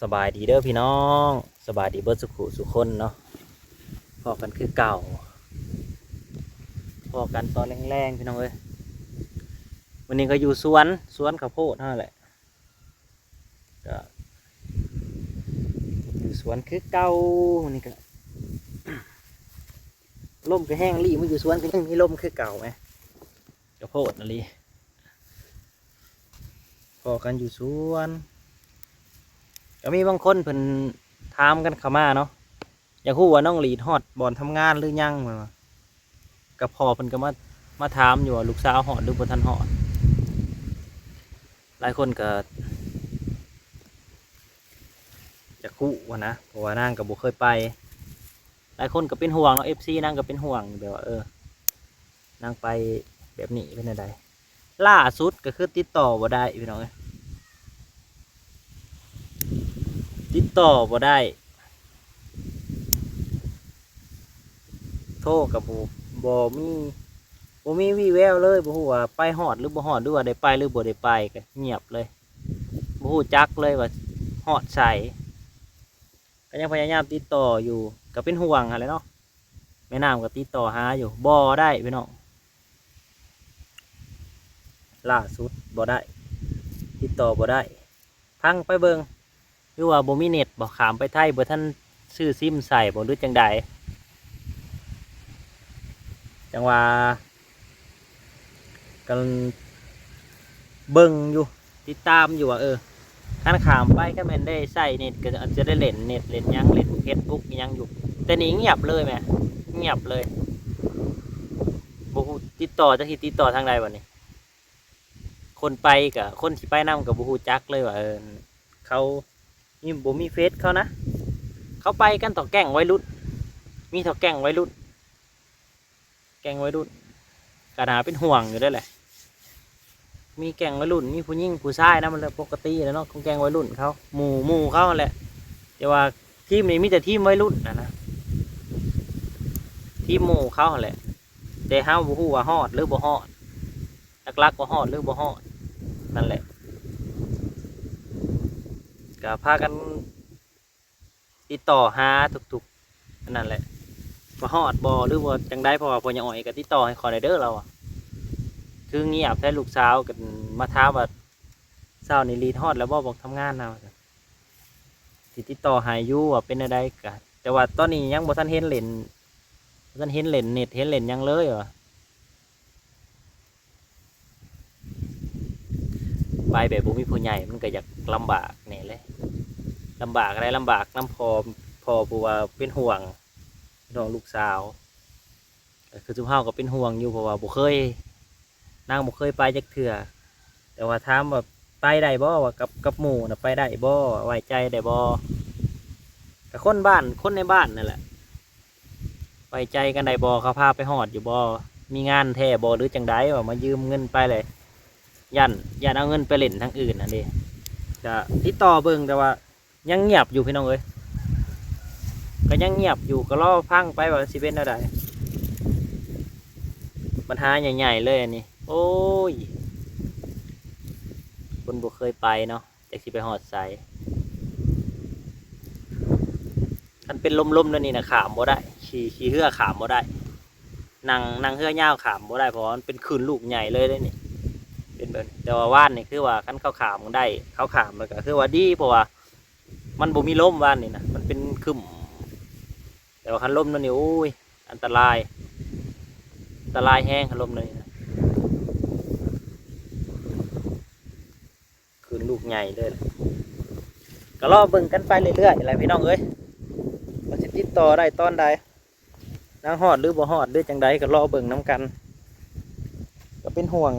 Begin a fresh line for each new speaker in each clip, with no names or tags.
สบายดีเด้อพี่น้องสบายดีเบิดสุขุสุขคนเนาะพอกันคือเก่าพอกันตอนแรงๆพี่น้องเอ้ยวันนี้ก็อยู่สวนข้าวโพดนั่นแหละก็อยู่สวนคือเก่าวันนี้ก็ลมก็แห้งรีมันอยู่สวนก็ยังมีลมคือเก่าไหมข้าวโพดนั่นลีพอกันอยู่สวนก็มีบางคนเพิ่นถามกันเข้ามาเนาะอยากรู้ว่าน้องหลีดฮอดบ่อนทำงานหรือยังมากับพ่อเพิ่นก็มาถามอยู่ว่าลูกสาวฮอดหรือบ่ทันฮอดหลายคนก็จะคู่ว่านะเพราะว่านางก็บ่เคยไปหลายคนก็เป็นห่วงเนาะ FC นางก็เป็นห่วงแบบว่านางไปแบบนี้เป็นจั่งใดล่าสุดก็คือติดต่อบ่ได้พี่น้องเอ้ยติดต่อบ่ได้โทรกับบ่มีวี่แววเลยบ่ฮู้ว่าไปฮอดหรือบ่ฮอดหรือว่าได้ไปหรือบ่ได้ไปก็เงียบเลยบ่ฮู้จักเลยว่าฮอดไสก็ยังพยายามติดต่ออยู่ก็เป็นห่วงหั่นแหละเนาะแม่น้ำก็ติดต่อหาอยู่บ่ได้พี่น้องล่าสุดบ่ได้ติดต่อบ่ได้พังไปเบิ่งหรือว่าบ่มีเน็ตบ่ขามไปไทยบ่ทันซื้อซิมใส่บ่หรือจังใดจังว่ากันเบิ่งอยู่ติดตามอยู่ว่าขั้นขามไปก็แม่นได้ใส่เน็ตก็อาจจะได้เล่นเน็ตเล่นยังเล่นเฟซบุ๊กยังอยู่แต่นี่เงียบเลยแม่เงียบเลยบ่ฮู้ติดต่อจะสิติดต่อทางใดวะนี่คนไปกับคนที่ไปนำกับบ่ฮู้จักเลยว่าเขานี่บ่มีเฟซเขานะเขาไปกันต่อแก๊งวัยรุ่นมีต่อแก๊งวัยรุ่นแก๊งวัยรุ่นกระดาเป็นห่วงอยู่ได้แหละมีแก๊งวัยรุ่นมีผู้หญิงผู้ชายนะมันปกติแล้วเนาะของแก๊งวัยรุ่นเขาหมู่เขาแหละแต่ว่าทีมนี้มีแต่ทีมวัยรุ่นนะทีมหมู่เขาแหละแต่เฮาบ่ฮู้ว่าฮอดหรือบ่ฮอดลักๆว่าฮอดหรือบ่ฮอดนั่นแหละก็พากันติดต่อหาทุกๆนั่นแหละว่าฮอดบ่หรือว่าจังไดเพราะว่าพ่อใหญ่อ้อยก็ติดต่อให้คอได้เด้อเราอะคือเงียบแท้ลูกสาวกันมาถามว่าเช้านี้ลีดฮอดแล้วบ่บอกทำงานนะสิติดต่อหาอยู่ว่าเป็นอะไรก็แต่ว่าตอนนี้ยังบ่ทันเห็นเล่นบ่ทันเห็นเล่นเน็ตเห็นเล่นยังเลยว่ะไปแบบบ่มีผู้ใหญ่มันก็อยากลำบากแน่เลยลำบากอะไรลำบากน้ำพอผู้ว่าเป็นห่วงน้องลูกสาวคือจุ๊บเฮาก็เป็นห่วงอยู่เพราะว่าบ่เคยนางบ่เคยไปจักเทื่อแต่ว่าถามว่าไปได้บ่ว่ากับหมู่น่ะไปได้บ่ไว้ใจได้บ่กับคนในบ้านนั่นแหละไว้ใจกันได้บ่เขาพาไปฮอดอยู่บ่มีงานแท้บ่หรือจังไดว่ามายืมเงินไปเลยยันเอาเงินไปเล่นทางอื่นนั่นเด้จะติดต่อเบิ่งแต่ว่ายังเงียบอยู่พี่น้องเอ้ยก็ยังเงียบอยู่ก็รอฟังไปว่าสิเป็นอะไรปัญหาใหญ่ๆเลยอันนี้โอ้ยคนบ่เคยไปเนาะจากสิไปหอดใสมันเป็นลมๆแล้วนี่นะขามบ่ได้ขี่เรือขามบ่ได้นั่งเรือยาวขามบ่ได้เพราะมันเป็นคืนลูกใหญ่เลยได้นี่เป็นแบบแต่ว่าว่านนี่คือว่าคันเขาขามได้เขาขามแล้วก็คือว่าดีเพราะว่ามันบ่มีลมว่านนี่นะมันเป็นคึมแต่ว่าคันลมนั่นนี่โอ้ยอันตรายแห้งคันลมเลยนะคืนลูกใหญ่เลยก็รอเบิ่งกันไปเรื่อยๆอะไรพี่น้องเอ้ยว่าสิติดต่อได้ตอนใดนางฮอดหรือบ่ฮอดหรือจังใดก็รอเบิ่งน้ำกันก็เป็นห่วง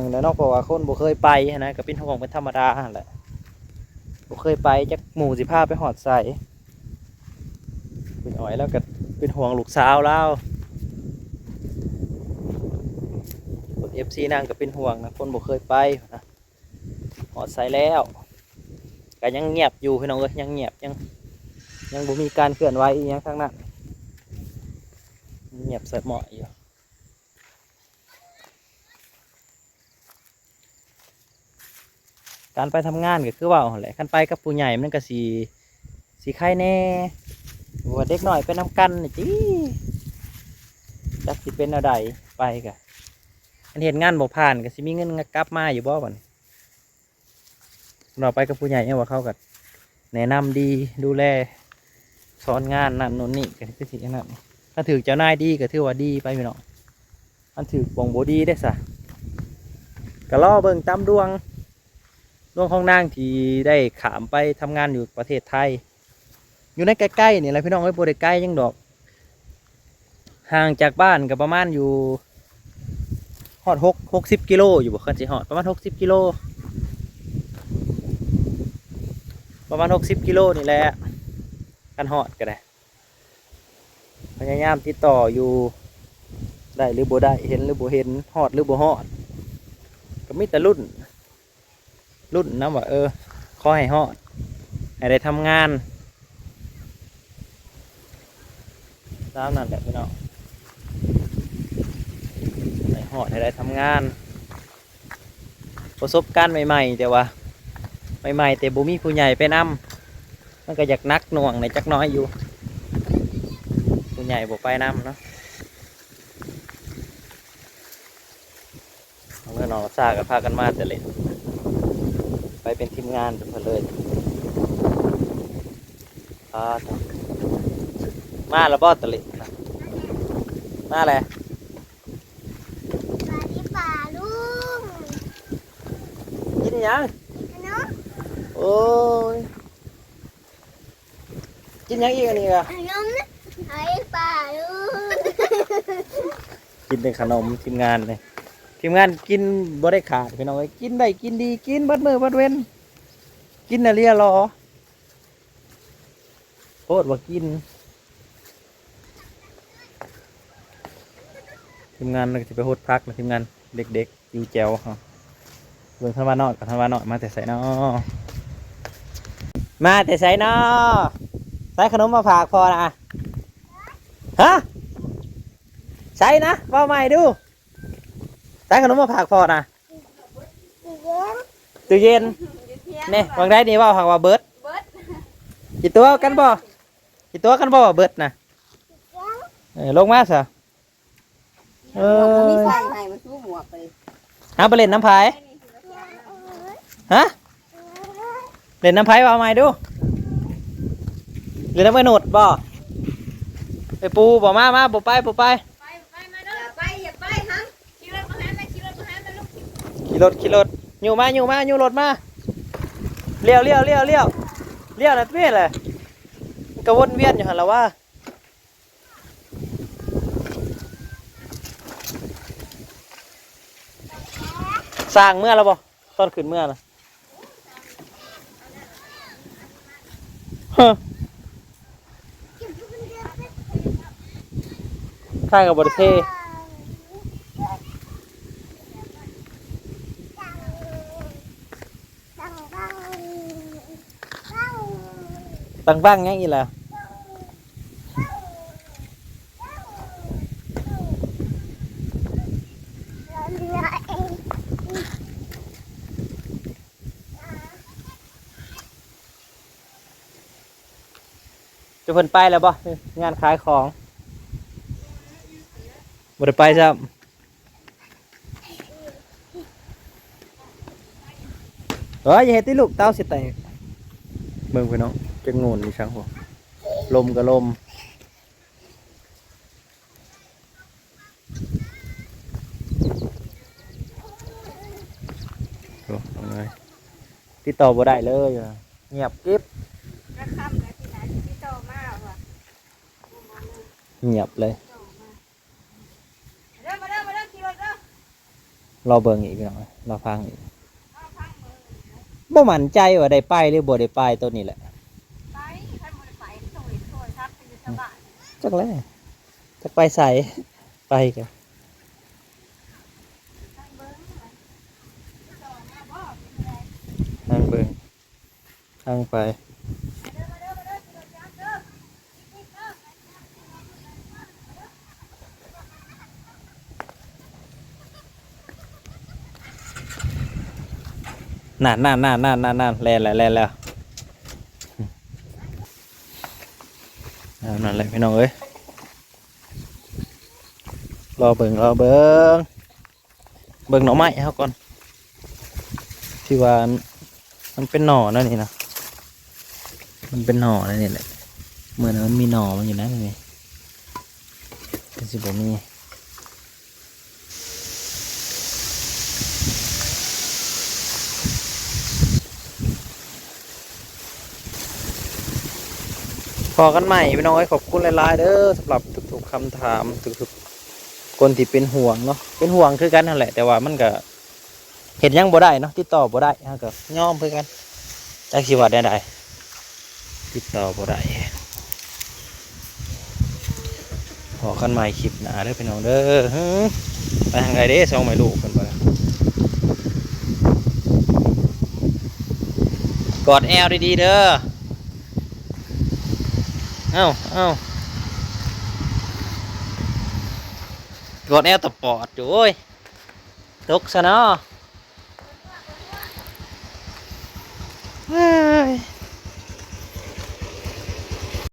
นะเนาะเพราะว่าคนบ่เคยไปนะก็เป็นห่วงเป็นธรรมดาแหละบ่เคยไปจักหมู่สิพาไปฮอดใส่เป็นอ้อยแล้วก็เป็นห่วงลูกสาวแล้วFC นางก็เป็นห่วงนะคนบ่เคยไปนะฮอดใส่แล้วก็ยังเงียบอยู่พี่น้องเอ้ยยังเงียบยังบ่มีการเคลื่อนไหวอีหยังทั้งนั้นเงียบเสเหมาะอยู่ การไปทำงานก็คือว่าหั่นแหละคันไปกับผู้ใหญ่มันก็สีไข่แน่ว่าเด็กหน่อยไปนำกันนี่จิจักสิเป็นอะไรไปกะอันเห็นงานบ่ผ่านก็สิมีเงินกลับมาอยู่บ่บัดเราไปกับผู้ใหญ่เนี่ยว่าเขาก็แนะนำดีดูแลสอนงานนั่นนู่นนี่ก็คือสิอย่างนั้นถ้าถือเจ้านายดีก็ถือว่าดีไปพี่น้องอันถือบ่งบ่ดีได้ซะก็รอเบิ่งตามดวงของนางที่ได้ขามไปทำงานอยู่ประเทศไทยอยู่ในใกล้ๆนี่แหละพี่น้องไม่บ่ได้ใกล้ยังดอกห่างจากบ้านก็ประมาณอยู่ฮอด60 กิโลอยู่บ่คันสิฮอดประมาณ60 กิโลประมาณ60 กิโลนี่แหละกันฮอดก็ได้พยายามติดต่ออยู่ได้หรือบ่ได้เห็นหรือบ่เห็นฮอดหรือบ่ฮอดก็มีแต่รุ่นนะว่าขอให้ฮอดให้ได้ทำงานตามนั่นแหละพี่น้องให้ฮอดให้ได้ทำงานประสบการณ์ใหม่ๆแต่ว่าใหม่ๆแต่บ่มีผู้ใหญ่ไปนำมันก็อยากนักหน่วงในจักน้อยอยู่ผู้ใหญ่บ่ไปนำเนาะเมื่อน้องซากับพากันมาแต่เล็กไปเป็นทีมงานเพิ่นเลยมาแล้วบ่ตะเล็กมาแล้ว
ปลาที่ป่าลุง
กินยัง
ขนม
โอ้ยกินยังอีกอันนี้กะ
ขนมนะไอ้ป่าลุง
กินเป็นขนมทีมงานเลยทีมงานกินบ่ได้ขาดพี่น้องกินได้กินดีกินบัดมือบัดเว้นกินน่ะเรียรอโคตรว่ากินทีมงานเราจะไปโฮดพักนะทีมงานเด็กๆอยู่แจวเขาเบิ่งท่านว่านอดกับท่านว่านอดมาแต่ใส่นอมาแต่ใส่นอใส่ขนมมาฝากพอนะฮะใส่นะว่าใหม่ดูใส่ขนมมาฝากพอนะตู้เย็นเนี่ยวางได้นี่ว่าฝากว่าเบิร์ดกี่ตัวกันบ่ว่าเบิร์ดนะลงมาสิ
มีใส่ให้มันสู้หมวกไป
เอาไปเล่นน้ำพายฮะเล่นน้ำพายว่าใหม่ดูเล่นน้ำไปหนุดบ่ไปปูบ่มาบ่ไป
อย่าไปฮังขี่รถมาหาแม่ลูก
ขี่รถอยู่รถมาเลี้ยวนะเพื่อนเลยกระวนเวียนอยู่หันละว่าสร้างเมื่อแล้วบ่ตอนขึ้นเมื่อนะข้างกับบริเทตั้งบ้างยังอีล่ะจะเพิ่นไปแล้วบ่งานขายของบ่ได้ไปซ้ำอย่าเฮ็ดติลูกเต้าสิแตกเบิ่งพี่น้องจะงนมีช่างหัวลมกับลมโอ้ทำไงติดต่อบ่ได้เลยเงียบกิ๊บเงียบเลยรอเบิ่งอีกพี่น้องรอฟังอีกบ่มั่นใจว่าได้ไปหรือบ่ได้ไปตัวนี้แหละจักแล้วจักไปใส่ไปกันทางเบิ่งทางไป นั่นแล่นแล้วนั่นแหละพี่น้องเอ้ยรอเบิ่งหน่อไม้เขาก่อนที่ว่ามันเป็นหน่อนั่นนี่นะมันเป็นหน่อนั่นนี่แหละเหมือนมันมีหน่อมันอยู่นะนี่เป็นสิบมีพอกันใหม่พี่น้องเอ้ยขอบคุณหลายๆเด้อสำหรับทุกๆคำถามทุกๆคนที่เป็นห่วงเนาะเป็นห่วงคือกันนั่นแหละแต่ว่ามันก็เห็นยังบ่ได้เนาะติดต่อบ่ได้ฮะก็ย่อมเพื่อกันจักสิว่าได้ติดต่อบ่ได้พอกันใหม่คลิปหน้าเด้อพี่น้องเด้อไปทางไหนเด้สองไม่ลูกกันบ่กอดแอลดีๆเด้อเอ้ากดแอลตะปอดอยู่โอ้ยตกซะเนาะ